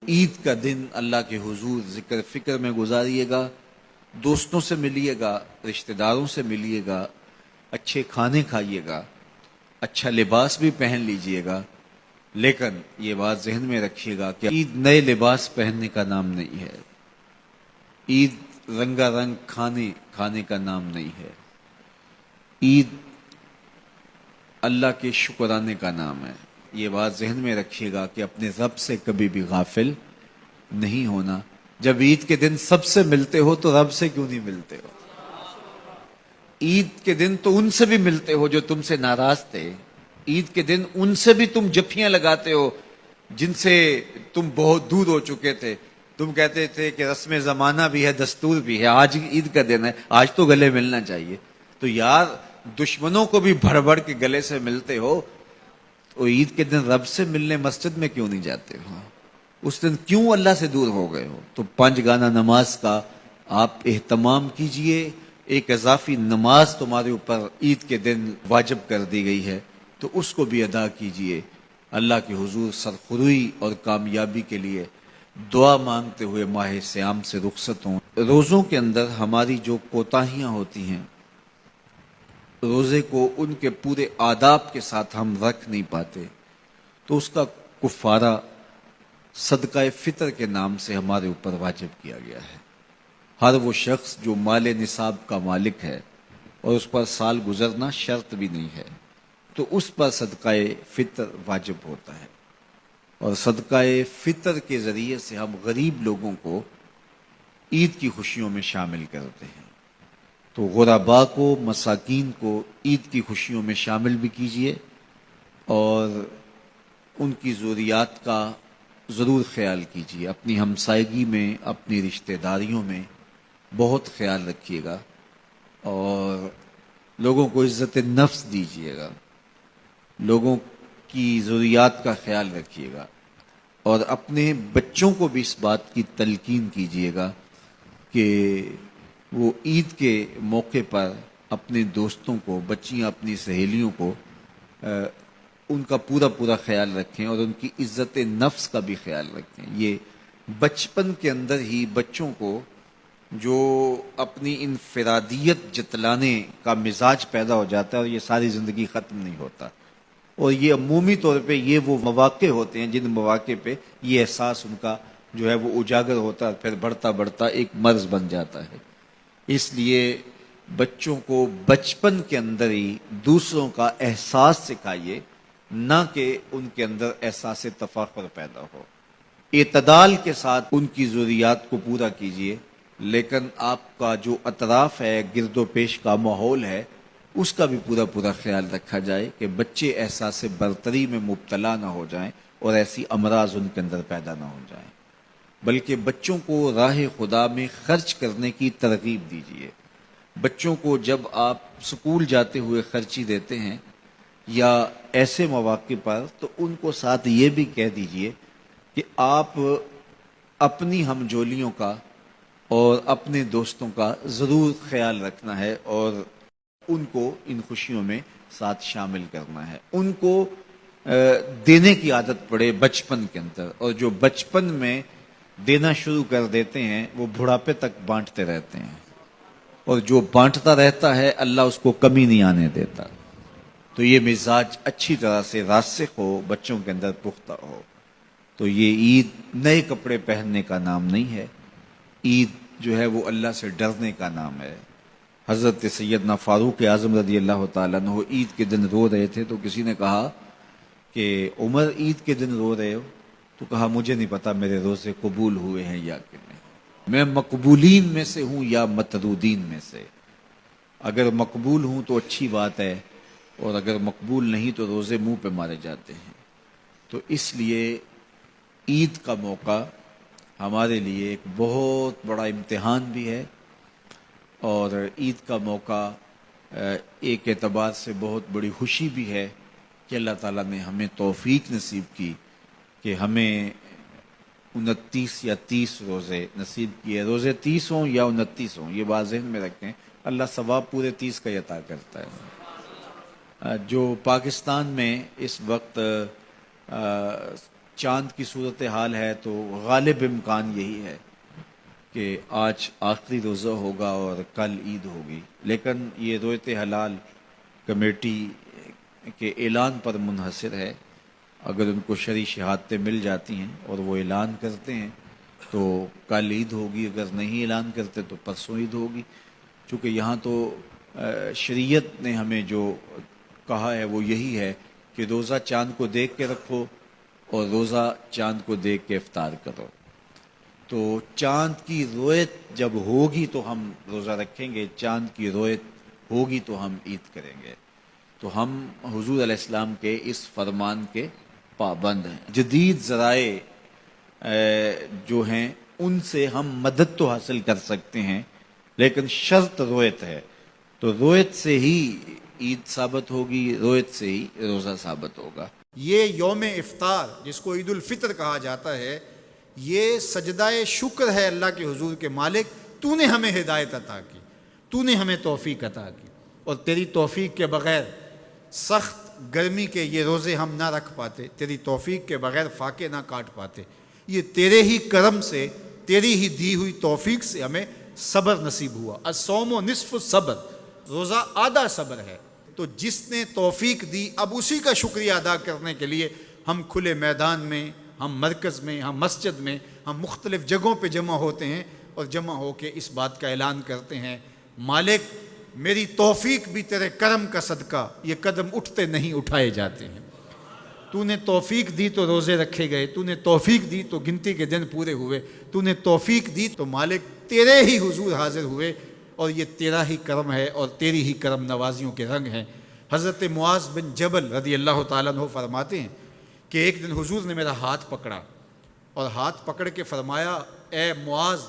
عید کا دن اللہ کے حضور ذکر فکر میں گزاریے گا، دوستوں سے ملیے گا، رشتہ داروں سے ملیے گا، اچھے کھانے کھائیے گا، اچھا لباس بھی پہن لیجئے گا، لیکن یہ بات ذہن میں رکھیے گا کہ عید نئے لباس پہننے کا نام نہیں ہے، عید رنگا رنگ کھانے کا نام نہیں ہے، عید اللہ کے شکرانے کا نام ہے۔ یہ بات ذہن میں رکھیے گا کہ اپنے رب سے کبھی بھی غافل نہیں ہونا۔ جب عید کے دن سب سے ملتے ہو تو رب سے کیوں نہیں ملتے ہو؟ عید کے دن تو ان سے بھی ملتے ہو جو تم سے ناراض تھے، عید کے دن ان سے بھی تم جفیاں لگاتے ہو جن سے تم بہت دور ہو چکے تھے۔ تم کہتے تھے کہ رسم زمانہ بھی ہے، دستور بھی ہے، آج عید کا دن ہے، آج تو گلے ملنا چاہیے۔ تو یار دشمنوں کو بھی بھر بھر کے گلے سے ملتے ہو، تو عید کے دن رب سے ملنے مسجد میں کیوں نہیں جاتے ہو؟ اس دن کیوں اللہ سے دور ہو گئے ہو؟ تو 5 گانا نماز کا آپ اہتمام کیجئے۔ ایک اضافی نماز تمہارے اوپر عید کے دن واجب کر دی گئی ہے، تو اس کو بھی ادا کیجئے۔ اللہ کے حضور سرخروئی اور کامیابی کے لیے دعا مانگتے ہوئے ماہ صیام سے رخصت ہوں۔ روزوں کے اندر ہماری جو کوتاہیاں ہوتی ہیں، روزے کو ان کے پورے آداب کے ساتھ ہم رکھ نہیں پاتے، تو اس کا کفارہ صدقہ فطر کے نام سے ہمارے اوپر واجب کیا گیا ہے۔ ہر وہ شخص جو مال نصاب کا مالک ہے اور اس پر سال گزرنا شرط بھی نہیں ہے، تو اس پر صدقہ فطر واجب ہوتا ہے، اور صدقہ فطر کے ذریعے سے ہم غریب لوگوں کو عید کی خوشیوں میں شامل کرتے ہیں۔ تو غرباء کو، مساکین کو عید کی خوشیوں میں شامل بھی کیجئے، اور ان کی ضروریات کا ضرور خیال کیجئے۔ اپنی ہمسائیگی میں، اپنی رشتہ داریوں میں بہت خیال رکھیے گا، اور لوگوں کو عزت نفس دیجیے گا، لوگوں کی ضروریات کا خیال رکھیے گا، اور اپنے بچوں کو بھی اس بات کی تلقین کیجیے گا کہ وہ عید کے موقع پر اپنے دوستوں کو، بچیاں اپنی سہیلیوں کو ان کا پورا خیال رکھیں، اور ان کی عزت نفس کا بھی خیال رکھیں۔ یہ بچپن کے اندر ہی بچوں کو جو اپنی انفرادیت جتلانے کا مزاج پیدا ہو جاتا ہے، اور یہ ساری زندگی ختم نہیں ہوتا، اور یہ عمومی طور پہ یہ وہ مواقع ہوتے ہیں جن مواقع پہ یہ احساس ان کا جو ہے وہ اجاگر ہوتا ہے، پھر بڑھتا ایک مرض بن جاتا ہے۔ اس لیے بچوں کو بچپن کے اندر ہی دوسروں کا احساس سکھائیے، نہ کہ ان کے اندر احساس تفاخر پیدا ہو۔ اعتدال کے ساتھ ان کی ضروریات کو پورا کیجیے، لیکن آپ کا جو اطراف ہے، گرد و پیش کا ماحول ہے، اس کا بھی پورا خیال رکھا جائے کہ بچے احساس برتری میں مبتلا نہ ہو جائیں اور ایسی امراض ان کے اندر پیدا نہ ہو جائیں، بلکہ بچوں کو راہ خدا میں خرچ کرنے کی ترغیب دیجیے۔ بچوں کو جب آپ سکول جاتے ہوئے خرچی دیتے ہیں یا ایسے مواقع پر، تو ان کو ساتھ یہ بھی کہہ دیجئے کہ آپ اپنی ہمجولیوں کا اور اپنے دوستوں کا ضرور خیال رکھنا ہے، اور ان کو ان خوشیوں میں ساتھ شامل کرنا ہے۔ ان کو دینے کی عادت پڑے بچپن کے اندر، اور جو بچپن میں دینا شروع کر دیتے ہیں وہ بڑھاپے تک بانٹتے رہتے ہیں، اور جو بانٹتا رہتا ہے اللہ اس کو کمی نہیں آنے دیتا۔ تو یہ مزاج اچھی طرح سے راسخ ہو، بچوں کے اندر پختہ ہو۔ تو یہ عید نئے کپڑے پہننے کا نام نہیں ہے، عید جو ہے وہ اللہ سے ڈرنے کا نام ہے۔ حضرت سیدنا فاروق اعظم رضی اللہ تعالیٰ عنہ عید کے دن رو رہے تھے، تو کسی نے کہا کہ عمر عید کے دن رو رہے ہو؟ تو کہا مجھے نہیں پتا میرے روزے قبول ہوئے ہیں یا کہ نہیں، میں مقبولین میں سے ہوں یا مطرودین میں سے۔ اگر مقبول ہوں تو اچھی بات ہے، اور اگر مقبول نہیں تو روزے منہ پہ مارے جاتے ہیں۔ تو اس لیے عید کا موقع ہمارے لیے ایک بہت بڑا امتحان بھی ہے، اور عید کا موقع ایک اعتبار سے بہت بڑی خوشی بھی ہے کہ اللہ تعالیٰ نے ہمیں توفیق نصیب کی کہ ہمیں 29 یا 30 روزے نصیب کیے۔ روزے 30 ہوں یا 29 ہوں، یہ بات ذہن میں رکھیں، اللہ ثواب پورے 30 کا ہی عطا کرتا ہے۔ جو پاکستان میں اس وقت چاند کی صورتحال ہے تو غالب امکان یہی ہے کہ آج آخری روزہ ہوگا اور کل عید ہوگی، لیکن یہ رویت حلال کمیٹی کے اعلان پر منحصر ہے۔ اگر ان کو شرعی شہادتیں مل جاتی ہیں اور وہ اعلان کرتے ہیں تو کل عید ہوگی، اگر نہیں اعلان کرتے تو پرسوں عید ہوگی۔ چونکہ یہاں تو شریعت نے ہمیں جو کہا ہے وہ یہی ہے کہ روزہ چاند کو دیکھ کے رکھو اور روزہ چاند کو دیکھ کے افطار کرو۔ تو چاند کی رویت جب ہوگی تو ہم روزہ رکھیں گے، چاند کی رویت ہوگی تو ہم عید کریں گے۔ تو ہم حضور علیہ السلام کے اس فرمان کے پابند ہیں۔ جدید ذرائع جو ہیں ان سے ہم مدد تو حاصل کر سکتے ہیں، لیکن شرط رویت ہے، تو رویت سے ہی عید ثابت ہوگی، رویت سے ہی روزہ ثابت ہوگا۔ یہ یوم افطار جس کو عید الفطر کہا جاتا ہے، یہ سجدہ شکر ہے اللہ کے حضور کے مالک، تو نے ہمیں ہدایت عطا کی، تو نے ہمیں توفیق عطا کی، اور تیری توفیق کے بغیر سخت گرمی کے یہ روزے ہم نہ رکھ پاتے، تیری توفیق کے بغیر فاقے نہ کاٹ پاتے۔ یہ تیرے ہی کرم سے، تیری ہی دی ہوئی توفیق سے ہمیں صبر نصیب ہوا۔ الصوم نصف الصبر، روزہ آدھا صبر ہے۔ تو جس نے توفیق دی، اب اسی کا شکریہ ادا کرنے کے لیے ہم کھلے میدان میں، ہم مرکز میں، ہم مسجد میں، ہم مختلف جگہوں پہ جمع ہوتے ہیں اور جمع ہو کے اس بات کا اعلان کرتے ہیں، مالک میری توفیق بھی تیرے کرم کا صدقہ، یہ قدم اٹھتے نہیں اٹھائے جاتے ہیں۔ تو نے توفیق دی تو روزے رکھے گئے، تو نے توفیق دی تو گنتی کے دن پورے ہوئے، تو نے توفیق دی تو مالک تیرے ہی حضور حاضر ہوئے، اور یہ تیرا ہی کرم ہے اور تیری ہی کرم نوازیوں کے رنگ ہیں۔ حضرت معاذ بن جبل رضی اللہ تعالیٰ عنہ فرماتے ہیں کہ ایک دن حضور نے میرا ہاتھ پکڑا اور ہاتھ پکڑ کے فرمایا، اے معاذ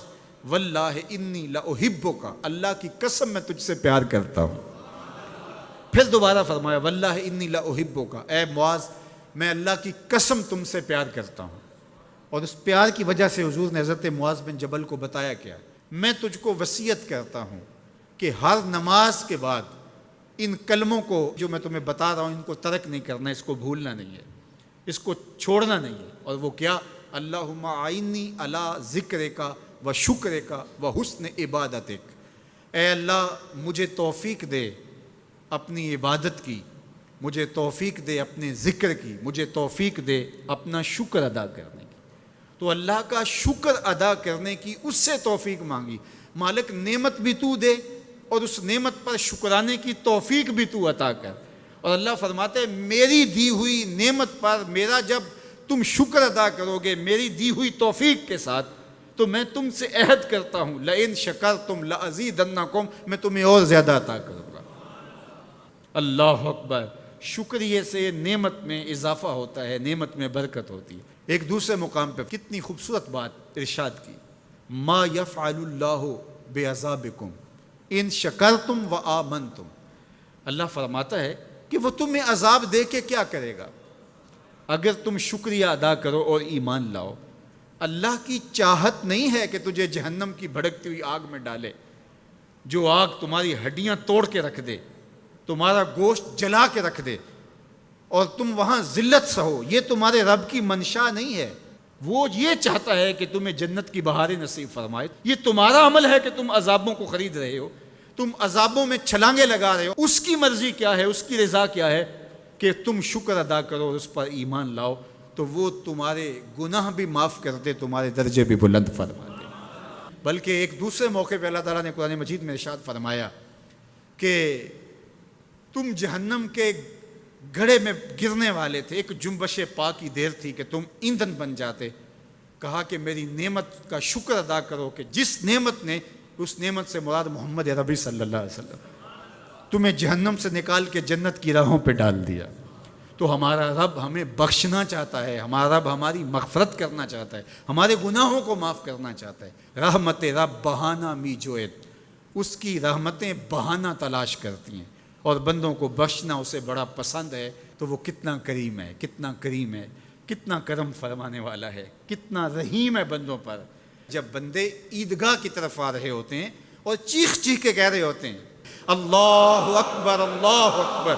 واللہ انی لاحبک، اللہ کی قسم میں تجھ سے پیار کرتا ہوں۔ پھر دوبارہ فرمایا، واللہ انی لاحبک، اے معاذ میں اللہ کی قسم تم سے پیار کرتا ہوں۔ اور اس پیار کی وجہ سے حضور نے حضرت معاذ بن جبل کو بتایا کیا، میں تجھ کو وصیت کرتا ہوں کہ ہر نماز کے بعد ان کلموں کو جو میں تمہیں بتا رہا ہوں ان کو ترک نہیں کرنا، اس کو بھولنا نہیں ہے، اس کو چھوڑنا نہیں ہے۔ اور وہ کیا؟ اللہم اعنی علی ذکرک و شکرک و حسن عبادتک، اے اللہ مجھے توفیق دے اپنی عبادت کی، مجھے توفیق دے اپنے ذکر کی، مجھے توفیق دے اپنا شکر ادا کرنے کی۔ تو اللہ کا شکر ادا کرنے کی اس سے توفیق مانگی، مالک نعمت بھی تو دے اور اس نعمت پر شکرانے کی توفیق بھی تو عطا کر۔ اور اللہ فرماتے ہیں میری دی ہوئی نعمت پر میرا جب تم شکر ادا کرو گے میری دی ہوئی توفیق کے ساتھ، تو میں تم سے عہد کرتا ہوں لئن شکرتم لازیدنکم، میں تمہیں اور زیادہ عطا کروں گا۔ اللہ اکبر! شکریہ سے نعمت میں اضافہ ہوتا ہے، نعمت میں برکت ہوتی ہے۔ ایک دوسرے مقام پہ کتنی خوبصورت بات ارشاد کی، ما یفعل اللہ بعذابکم ان شکرتم و آمنتم، اللہ فرماتا ہے کہ وہ تمہیں عذاب دے کے کیا کرے گا اگر تم شکریہ ادا کرو اور ایمان لاؤ۔ اللہ کی چاہت نہیں ہے کہ تجھے جہنم کی بھڑکتی ہوئی آگ میں ڈالے، جو آگ تمہاری ہڈیاں توڑ کے رکھ دے، تمہارا گوشت جلا کے رکھ دے اور تم وہاں ذلت سہو، یہ تمہارے رب کی منشا نہیں ہے۔ وہ یہ چاہتا ہے کہ تمہیں جنت کی بہاریں نصیب فرمائے۔ یہ تمہارا عمل ہے کہ تم عذابوں کو خرید رہے ہو، تم عذابوں میں چھلانگے لگا رہے ہو۔ اس کی مرضی کیا ہے، اس کی رضا کیا ہے کہ تم شکر ادا کرو اور اس پر ایمان لاؤ، تو وہ تمہارے گناہ بھی معاف کر دے، تمہارے درجے بھی بلند فرما دے۔ بلکہ ایک دوسرے موقع پہ اللہ تعالیٰ نے قرآن مجید میں ارشاد فرمایا کہ تم جہنم کے گڑھے میں گرنے والے تھے، ایک جنبش پا کی دیر تھی کہ تم ایندھن بن جاتے۔ کہا کہ میری نعمت کا شکر ادا کرو کہ جس نعمت نے، اس نعمت سے مراد محمد عربی صلی اللہ علیہ وسلم، تمہیں جہنم سے نکال کے جنت کی راہوں پہ ڈال دیا۔ تو ہمارا رب ہمیں بخشنا چاہتا ہے، ہمارا رب ہماری مغفرت کرنا چاہتا ہے، ہمارے گناہوں کو معاف کرنا چاہتا ہے۔ رحمت رب بہانہ می جویت، اس کی رحمتیں بہانہ تلاش کرتی ہیں، اور بندوں کو بخشنا اسے بڑا پسند ہے۔ تو وہ کتنا کریم ہے، کتنا کریم ہے، کتنا کرم فرمانے والا ہے، کتنا رحیم ہے بندوں پر۔ جب بندے عیدگاہ کی طرف آ رہے ہوتے ہیں اور چیخ چیخ کے کہہ رہے ہوتے ہیں اللہ اکبر اللہ اکبر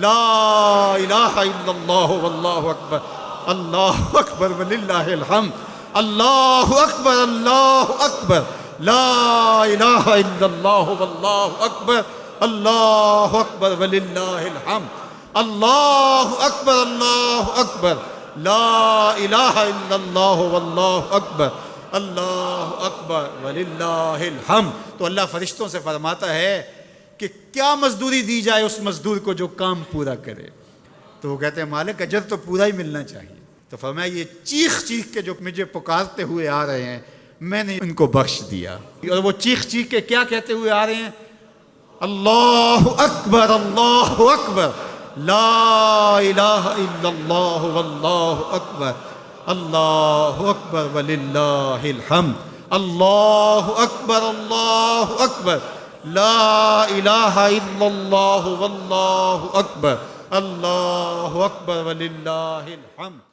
لا الہ الا اللہ واللہ اکبر، اللہ اکبر وللہ الحمد، اللہ اکبر، اللہ اکبر، لا الہ الا اللہ واللہ اکبر، اللہ اکبر وللہ الحمد، اللہ اکبر، اللہ اکبر، لا الہ الا اللہ واللہ اکبر، اللہ اکبر وللہ الحمد۔ تو اللہ فرشتوں سے فرماتا ہے کہ کیا مزدوری دی جائے اس مزدور کو جو کام پورا کرے؟ تو وہ کہتے ہیں مالک اجر تو پورا ہی ملنا چاہیے۔ تو فرمایا یہ چیخ چیخ کے جو مجھے پکارتے ہوئے آ رہے ہیں میں نے ان کو بخش دیا۔ اور وہ چیخ چیخ کے کیا کہتے ہوئے آ رہے ہیں؟ اللہ اکبر، اللہ اکبر، لا الہ الا اللہ واللہ اکبر، اللہ اکبر وللہ الحمد، اللہ اکبر، اللہ اکبر، لا الہ الا اللہ واللہ اکبر، اللہ اکبر وللہ الحمد۔